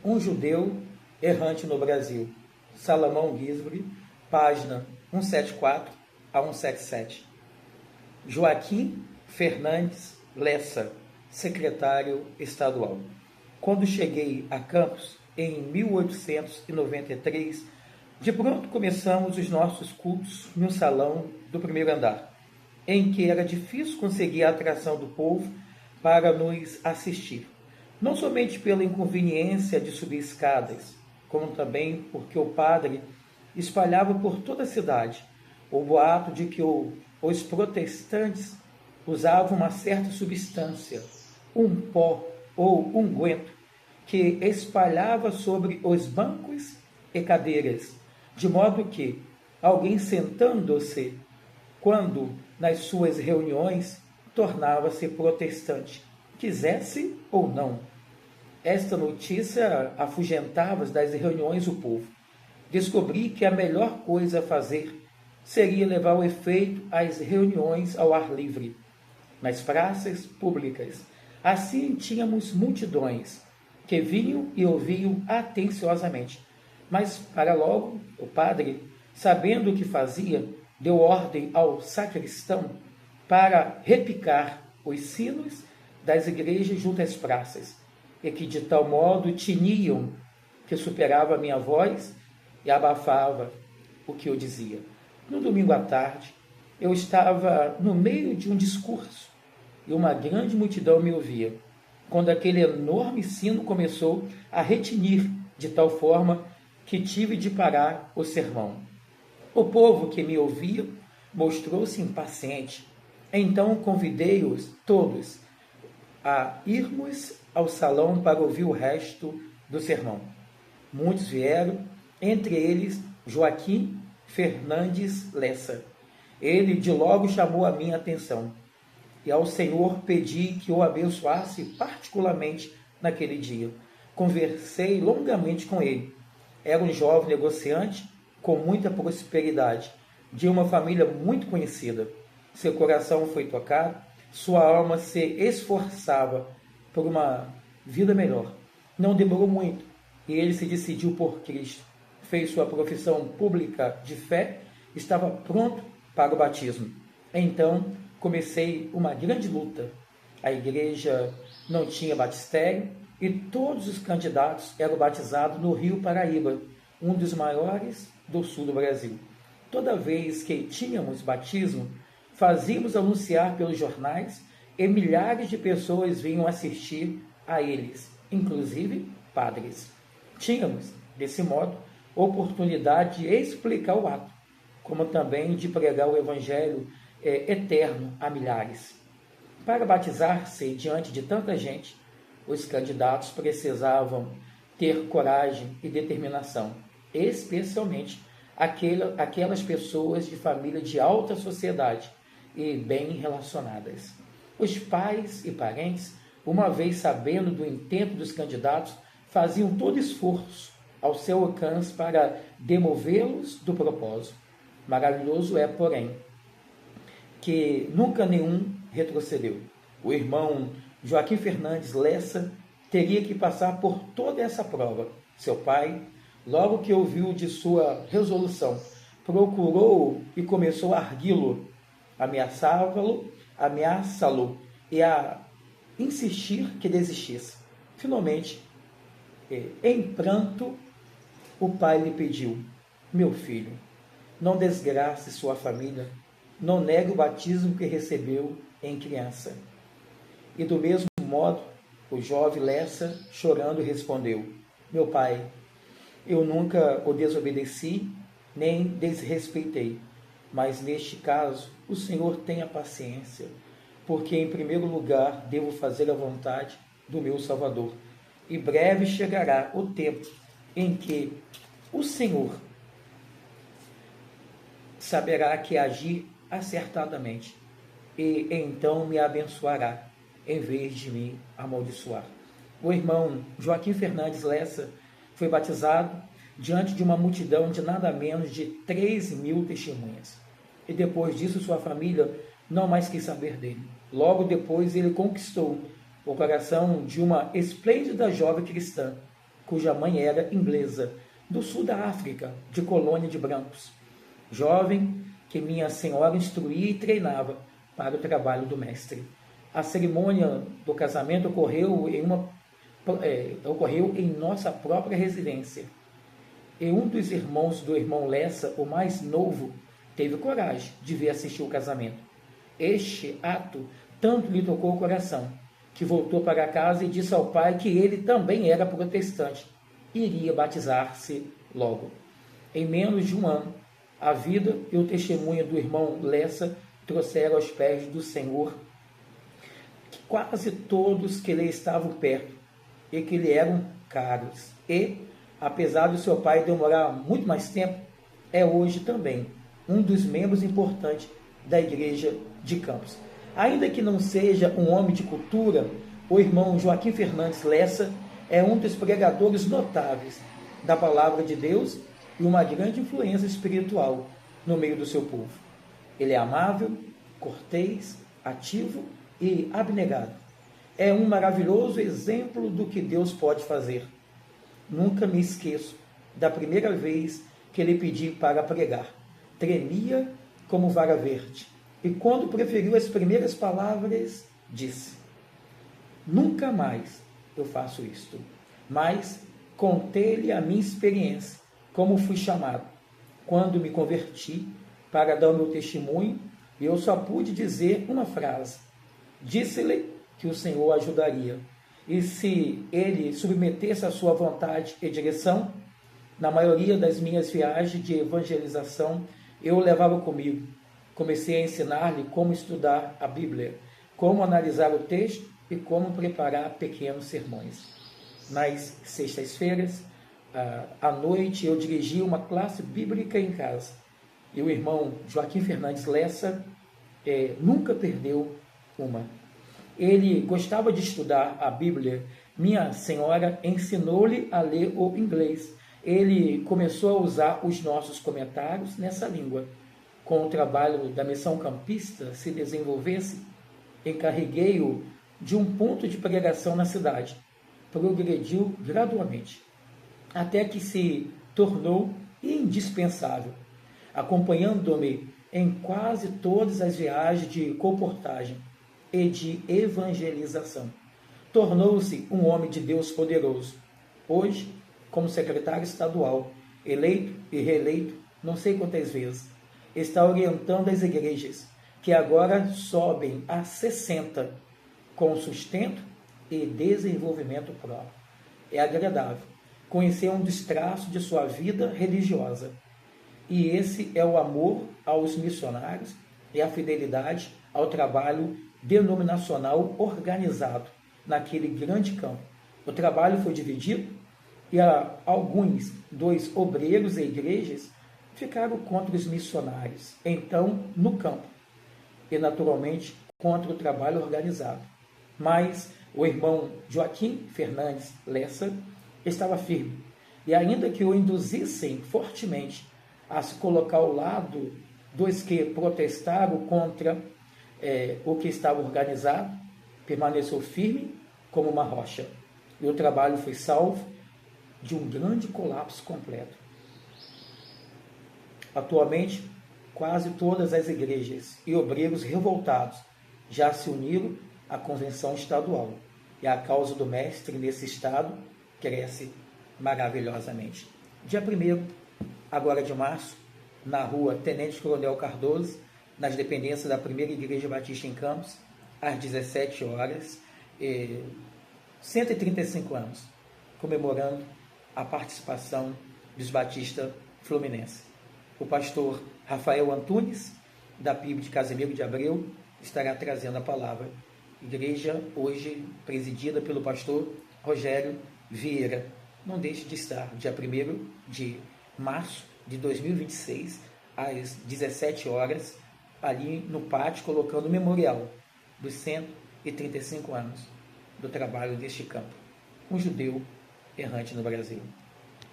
Um judeu errante no Brasil. Salomão Guisbri, página 174 a 177. Joaquim Fernandes Lessa, secretário estadual. Quando cheguei a Campos, em 1893, de pronto começamos os nossos cultos no salão do primeiro andar, em que era difícil conseguir a atração do povo para nos assistir. Não somente pela inconveniência de subir escadas, como também porque o padre espalhava por toda a cidade o boato de que os protestantes usavam uma certa substância, um pó ou unguento, que espalhava sobre os bancos e cadeiras, de modo que alguém sentando-se, quando nas suas reuniões, tornava-se protestante, quisesse ou não. Esta notícia afugentava das reuniões o povo. Descobri que a melhor coisa a fazer seria levar o efeito às reuniões ao ar livre, nas praças públicas. Assim tínhamos multidões que vinham e ouviam atenciosamente. Mas, para logo, o padre, sabendo o que fazia, deu ordem ao sacristão para repicar os sinos das igrejas junto às praças, e que de tal modo tiniam que superava a minha voz e abafava o que eu dizia. No domingo à tarde, eu estava no meio de um discurso e uma grande multidão me ouvia, quando aquele enorme sino começou a retinir de tal forma que tive de parar o sermão. O povo que me ouvia mostrou-se impaciente. Então convidei-os todos a irmos ao salão para ouvir o resto do sermão. Muitos vieram, entre eles Joaquim Fernandes Lessa. Ele de logo chamou a minha atenção, e ao Senhor pedi que o abençoasse particularmente naquele dia. Conversei longamente com ele. Era um jovem negociante com muita prosperidade, de uma família muito conhecida. Seu coração foi tocado, sua alma se esforçava por uma vida melhor. Não demorou muito e ele se decidiu por Cristo. Fez sua profissão pública de fé, estava pronto para o batismo. Então comecei uma grande luta. A igreja não tinha batistério e todos os candidatos eram batizados no Rio Paraíba, um dos maiores do sul do Brasil. Toda vez que tínhamos batismo, fazíamos anunciar pelos jornais e milhares de pessoas vinham assistir a eles, inclusive padres. Tínhamos, desse modo, oportunidade de explicar o ato, como também de pregar o evangelho eterno a milhares. Para batizar-se diante de tanta gente, os candidatos precisavam ter coragem e determinação, especialmente aquelas pessoas de família de alta sociedade e bem relacionadas. Os pais e parentes, uma vez sabendo do intento dos candidatos, faziam todo esforço ao seu alcance para demovê-los do propósito. Maravilhoso é, porém, que nunca nenhum retrocedeu. O irmão Joaquim Fernandes Lessa teria que passar por toda essa prova. Seu pai, logo que ouviu de sua resolução, procurou e começou a arguí-lo, ameaçá-lo e a insistir que desistisse. Finalmente, em pranto, o pai lhe pediu: meu filho, não desgrace sua família, não negue o batismo que recebeu em criança. E do mesmo modo, o jovem Lessa, chorando, respondeu: meu pai, eu nunca o desobedeci, nem desrespeitei, mas neste caso o Senhor tenha paciência, porque em primeiro lugar devo fazer a vontade do meu Salvador, e breve chegará o tempo em que o Senhor saberá que agir acertadamente, e então me abençoará, em vez de me amaldiçoar. O irmão Joaquim Fernandes Lessa foi batizado diante de uma multidão de nada menos de 3.000 testemunhas. E depois disso sua família não mais quis saber dele. Logo depois ele conquistou o coração de uma esplêndida jovem cristã, cuja mãe era inglesa, do sul da África, de colônia de brancos. Jovem que minha senhora instruía e treinava para o trabalho do mestre. A cerimônia do casamento ocorreu em nossa própria residência. E um dos irmãos do irmão Lessa, o mais novo, teve coragem de vir assistir o casamento. Este ato tanto lhe tocou o coração, que voltou para casa e disse ao pai que ele também era protestante e iria batizar-se logo. Em menos de um ano, a vida e o testemunho do irmão Lessa trouxeram aos pés do Senhor quase todos que lhe estavam perto e que lhe eram caros. E, apesar do seu pai demorar muito mais tempo, é hoje também um dos membros importantes da Igreja de Campos. Ainda que não seja um homem de cultura, o irmão Joaquim Fernandes Lessa é um dos pregadores notáveis da palavra de Deus e uma grande influência espiritual no meio do seu povo. Ele é amável, cortês, ativo e abnegado. É um maravilhoso exemplo do que Deus pode fazer. Nunca me esqueço da primeira vez que ele pediu para pregar. Tremia como vara verde. E quando proferiu as primeiras palavras, disse: nunca mais eu faço isto. Mas contei-lhe a minha experiência, como fui chamado. Quando me converti para dar o meu testemunho, eu só pude dizer uma frase. Disse-lhe que o Senhor ajudaria. E se ele submetesse a sua vontade e direção, na maioria das minhas viagens de evangelização, eu o levava comigo. Comecei a ensinar-lhe como estudar a Bíblia, como analisar o texto e como preparar pequenos sermões. Nas sextas-feiras, à noite, eu dirigia uma classe bíblica em casa. E o irmão Joaquim Fernandes Lessa nunca perdeu uma. Ele gostava de estudar a Bíblia. Minha senhora ensinou-lhe a ler o inglês. Ele começou a usar os nossos comentários nessa língua. Com o trabalho da missão campista se desenvolvesse, encarreguei-o de um ponto de pregação na cidade. Progrediu gradualmente, até que se tornou indispensável, acompanhando-me em quase todas as viagens de comportagem e de evangelização. Tornou-se um homem de Deus poderoso. Hoje, como secretário estadual, eleito e reeleito não sei quantas vezes, está orientando as igrejas, que agora sobem a 60, com sustento e desenvolvimento próprio. É agradável conhecer um dos traços de sua vida religiosa. E esse é o amor aos missionários e a fidelidade ao trabalho denominacional organizado naquele grande campo. O trabalho foi dividido e alguns dos obreiros e igrejas ficaram contra os missionários, então no campo, e naturalmente contra o trabalho organizado. Mas o irmão Joaquim Fernandes Lessa estava firme, e ainda que o induzissem fortemente a se colocar ao lado dos que protestaram contra o que estava organizado, permaneceu firme como uma rocha. E o trabalho foi salvo de um grande colapso completo. Atualmente, quase todas as igrejas e obreiros revoltados já se uniram à convenção estadual, e a causa do mestre nesse estado cresce maravilhosamente. Dia 1º, agora de março, na rua Tenente Coronel Cardoso, nas dependências da Primeira Igreja Batista em Campos, às 17 horas, 135 anos, comemorando a participação dos Batistas Fluminense. O pastor Rafael Antunes, da PIB de Casimiro de Abreu, estará trazendo a palavra. Igreja hoje presidida pelo pastor Rogério Vieira. Não deixe de estar dia 1º de março de 2026, às 17 horas, ali no pátio, colocando o memorial dos 135 anos do trabalho deste campo. Um judeu errante no Brasil.